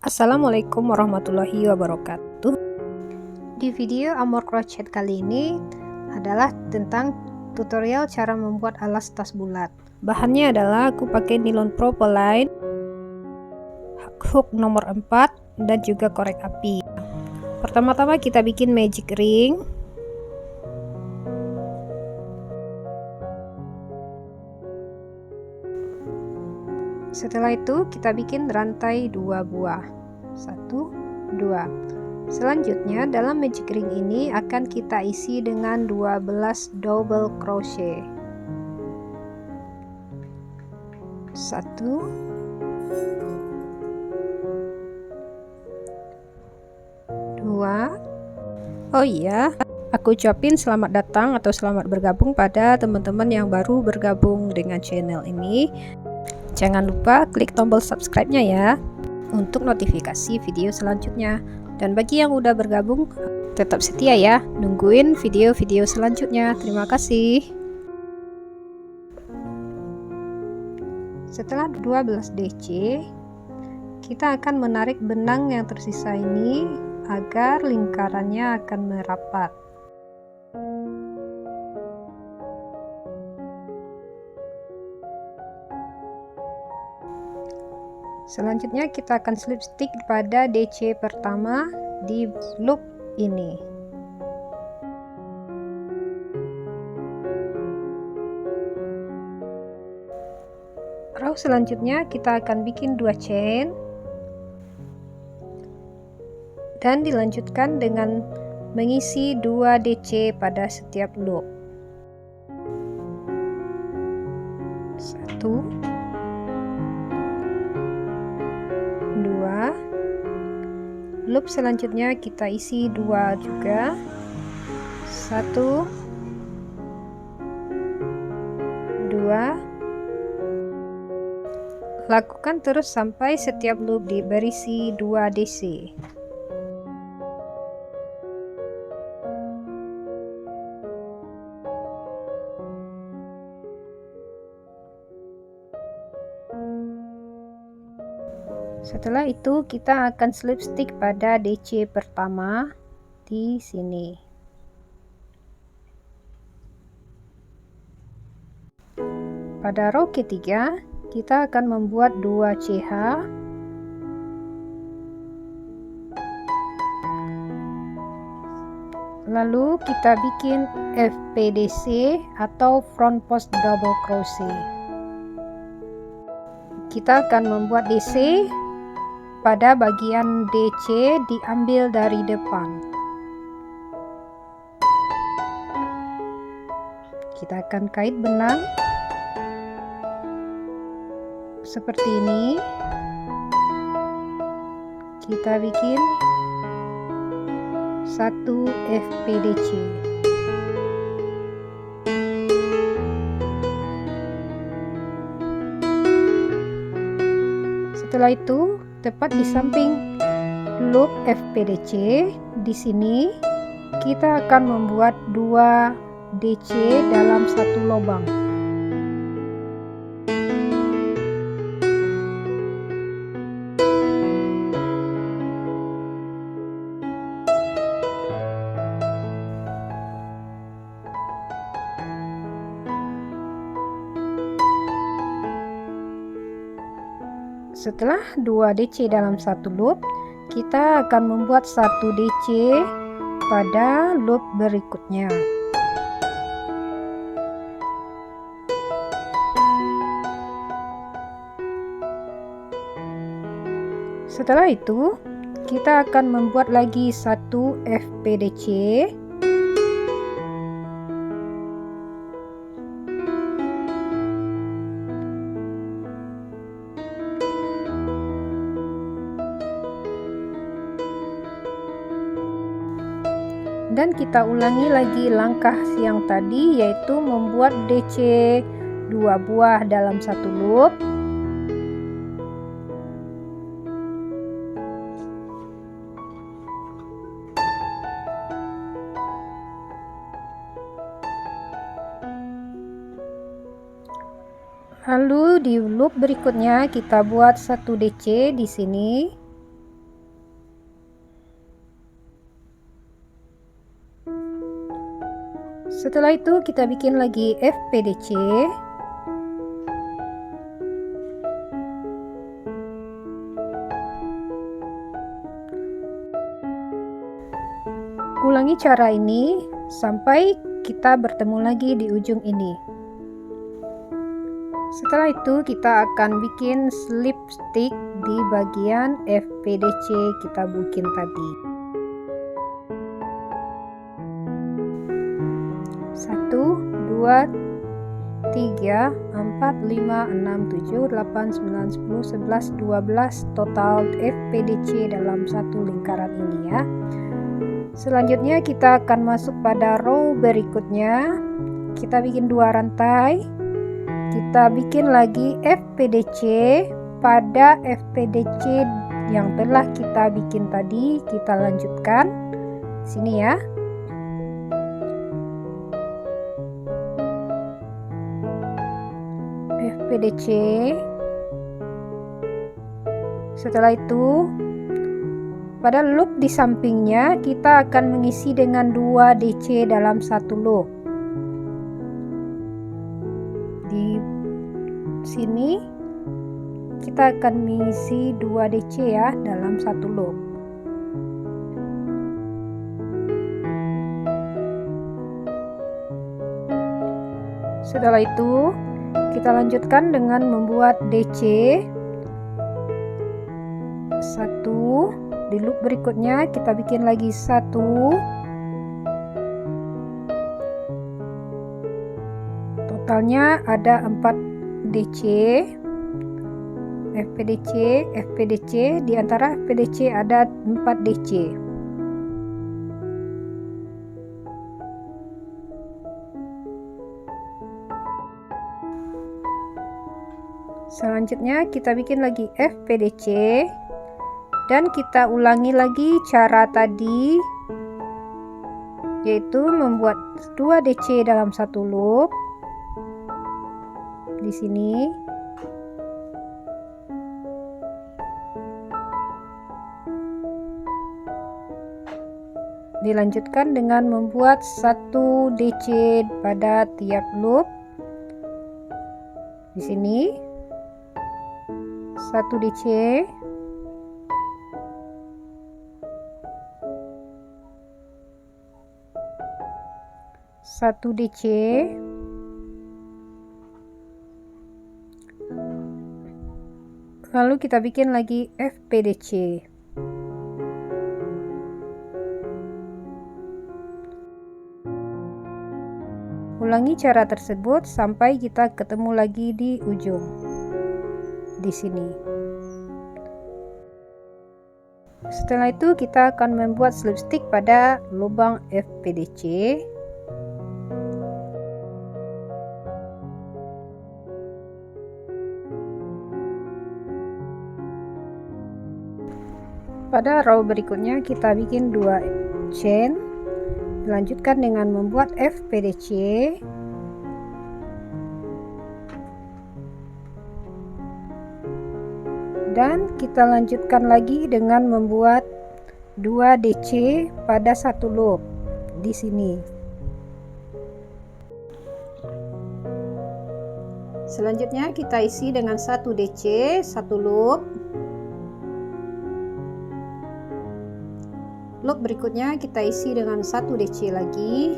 Assalamualaikum warahmatullahi wabarakatuh. Di video Amor Crochet kali ini adalah tentang tutorial cara membuat alas tas bulat. Bahannya adalah aku pakai nilon propoline, hook nomor 4 dan juga korek api. Pertama-tama kita bikin magic ring. Setelah itu kita bikin rantai 2 buah. 1, 2. Selanjutnya dalam magic ring ini akan kita isi dengan 12 double crochet. 1, 2. Oh iya, aku ucapin selamat datang atau selamat bergabung pada teman-teman yang baru bergabung dengan channel ini. Jangan lupa klik tombol subscribe-nya ya untuk notifikasi video selanjutnya. Dan bagi yang udah bergabung, tetap setia ya, nungguin video-video selanjutnya. Terima kasih. Setelah 12 DC, kita akan menarik benang yang tersisa ini agar lingkarannya akan merapat. Selanjutnya kita akan slip stitch pada DC pertama di loop ini. Row selanjutnya kita akan bikin 2 chain dan dilanjutkan dengan mengisi 2 DC pada setiap loop. 1, 2. Loop selanjutnya kita isi 2 juga. 1, 2. Lakukan terus sampai setiap loop berisi 2 DC. Setelah itu kita akan slip stitch pada DC pertama di sini. Pada row ketiga kita akan membuat 2 CH. Lalu kita bikin FPDC atau front post double crochet. Kita akan membuat DC pada bagian DC diambil dari depan. Kita akan kait benang seperti ini. Kita bikin 1 FPDC. Setelah itu, tepat di samping loop FPDC di sini kita akan membuat 2 DC dalam satu lubang. Setelah 2 DC dalam satu loop, kita akan membuat 1 DC pada loop berikutnya. Setelah itu, kita akan membuat lagi 1 FPDC. Dan kita ulangi lagi langkah yang tadi, yaitu membuat DC 2 buah dalam satu loop. Lalu di loop berikutnya kita buat 1 DC di sini. Setelah itu kita bikin lagi FPDC. Ulangi cara ini sampai kita bertemu lagi di ujung ini. Setelah itu kita akan bikin slip stick di bagian FPDC kita bikin tadi. 1, 2, 3, 4, 5, 6, 7, 8, 9, 10, 11, 12 total FPDC dalam satu lingkaran ini ya. Selanjutnya kita akan masuk pada row berikutnya. Kita bikin 2 rantai. Kita bikin lagi FPDC pada FPDC yang telah kita bikin tadi. Kita lanjutkan sini ya. FPDC. Setelah itu pada loop di sampingnya kita akan mengisi dengan 2 DC dalam satu loop. Di sini kita akan mengisi 2 DC ya dalam satu loop. Setelah itu kita lanjutkan dengan membuat DC 1. Di loop berikutnya kita bikin lagi 1. Totalnya ada 4 DC. FPDC, di antara FPDC ada 4 DC. Selanjutnya kita bikin lagi FPDC dan kita ulangi lagi cara tadi, yaitu membuat 2 DC dalam satu loop di sini. Dilanjutkan dengan membuat 1 DC pada tiap loop di sini. 1 DC, satu DC, lalu kita bikin lagi FPDC. Ulangi cara tersebut sampai kita ketemu lagi di ujung di sini. Setelah itu kita akan membuat slip stick pada lubang FPDC. Pada row berikutnya kita bikin 2 chain. Lanjutkan dengan membuat FPDC. Dan kita lanjutkan lagi dengan membuat 2 DC pada satu loop di sini. Selanjutnya kita isi dengan 1 DC, satu loop. Loop berikutnya kita isi dengan 1 DC lagi.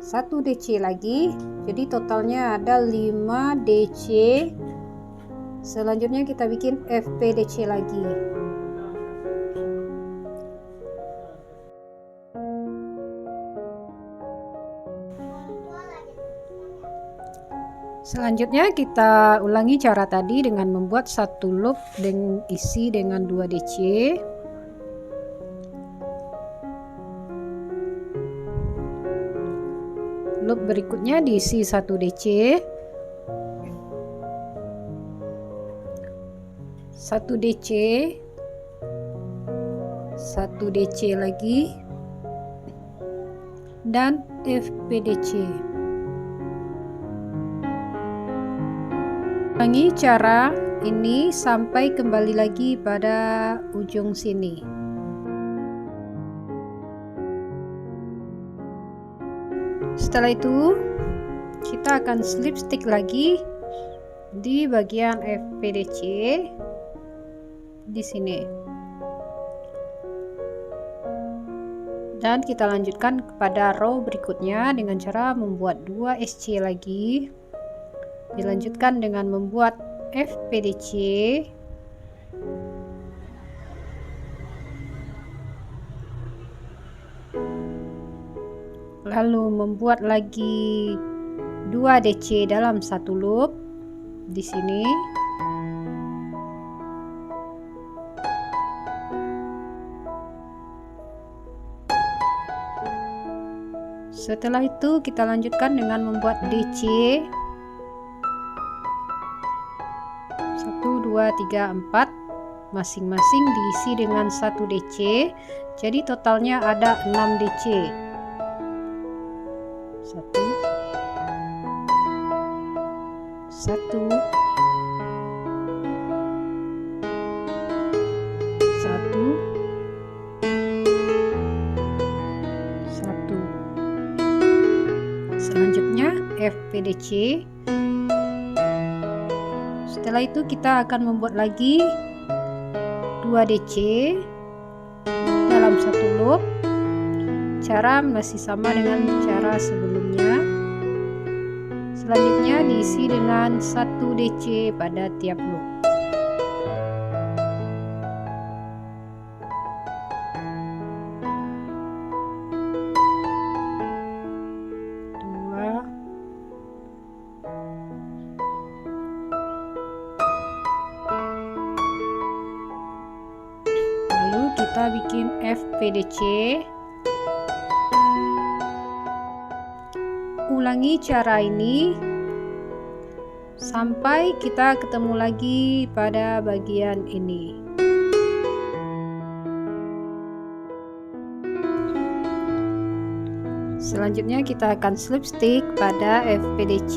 1 DC lagi. Jadi totalnya ada 5 DC. Selanjutnya kita bikin FPDC lagi. Selanjutnya kita ulangi cara tadi dengan membuat 1 loop dengan isi dengan 2 DC. Loop berikutnya diisi 1 DC. 1 DC, 1 DC lagi, dan FPDC. Ulangi cara ini sampai kembali lagi pada ujung sini. Setelah itu kita akan slip stick lagi di bagian FPDC di sini, dan kita lanjutkan kepada row berikutnya dengan cara membuat 2 SC lagi. Dilanjutkan dengan membuat FPDC, lalu membuat lagi 2 DC dalam satu loop di sini. Setelah itu kita lanjutkan dengan membuat DC 1, 2, 3, 4 masing-masing diisi dengan 1 DC, jadi totalnya ada 6 DC. 1 1 1. Selanjutnya FPDC. Setelah itu kita akan membuat lagi 2 DC dalam satu loop. Cara masih sama dengan cara sebelumnya. Selanjutnya diisi dengan 1 DC pada tiap loop. Lalu kita bikin FPDC. Ulangi cara ini sampai kita ketemu lagi pada bagian ini. Selanjutnya kita akan slip stick pada FPDC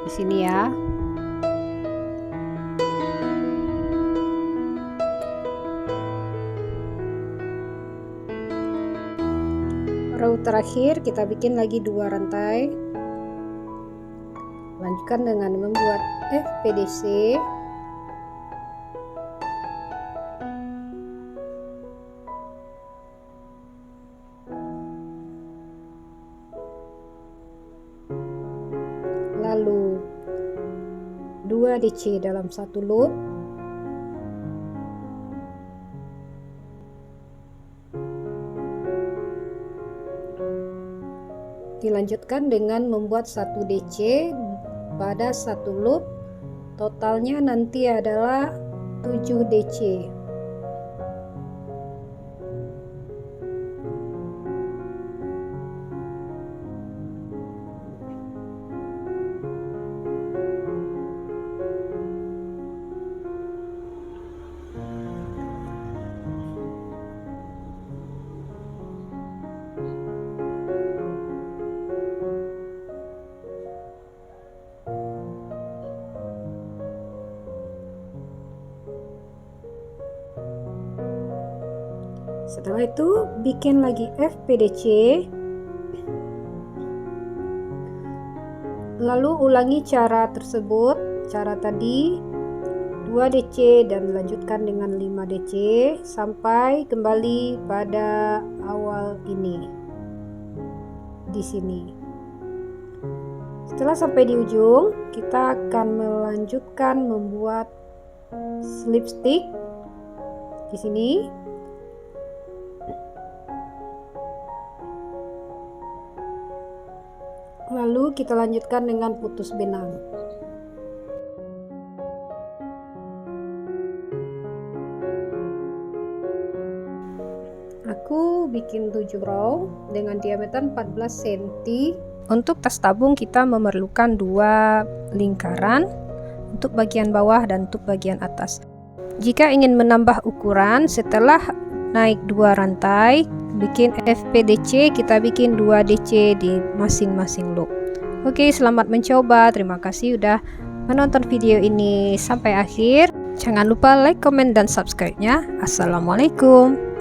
di sini ya. Row terakhir kita bikin lagi 2 rantai. Lanjutkan dengan membuat FPDC. Lalu 2 DC dalam satu loop. Dilanjutkan dengan membuat 1 DC pada satu loop. Totalnya nanti adalah 7 DC. Setelah itu bikin lagi FPDC, lalu ulangi cara tersebut, cara tadi 2 DC dan lanjutkan dengan 5 DC sampai kembali pada awal ini di sini. Setelah sampai di ujung, kita akan melanjutkan membuat slip stick di sini. Lalu kita lanjutkan dengan putus benang. Aku bikin 7 row dengan diameter 14 cm. Untuk tas tabung kita memerlukan 2 lingkaran untuk bagian bawah dan untuk bagian atas. Jika ingin menambah ukuran, setelah naik 2 rantai bikin FPDC, kita bikin 2 DC di masing-masing loop. Oke, selamat mencoba. Terima kasih udah menonton video ini sampai akhir. Jangan lupa like, comment, dan subscribe-nya. Assalamualaikum.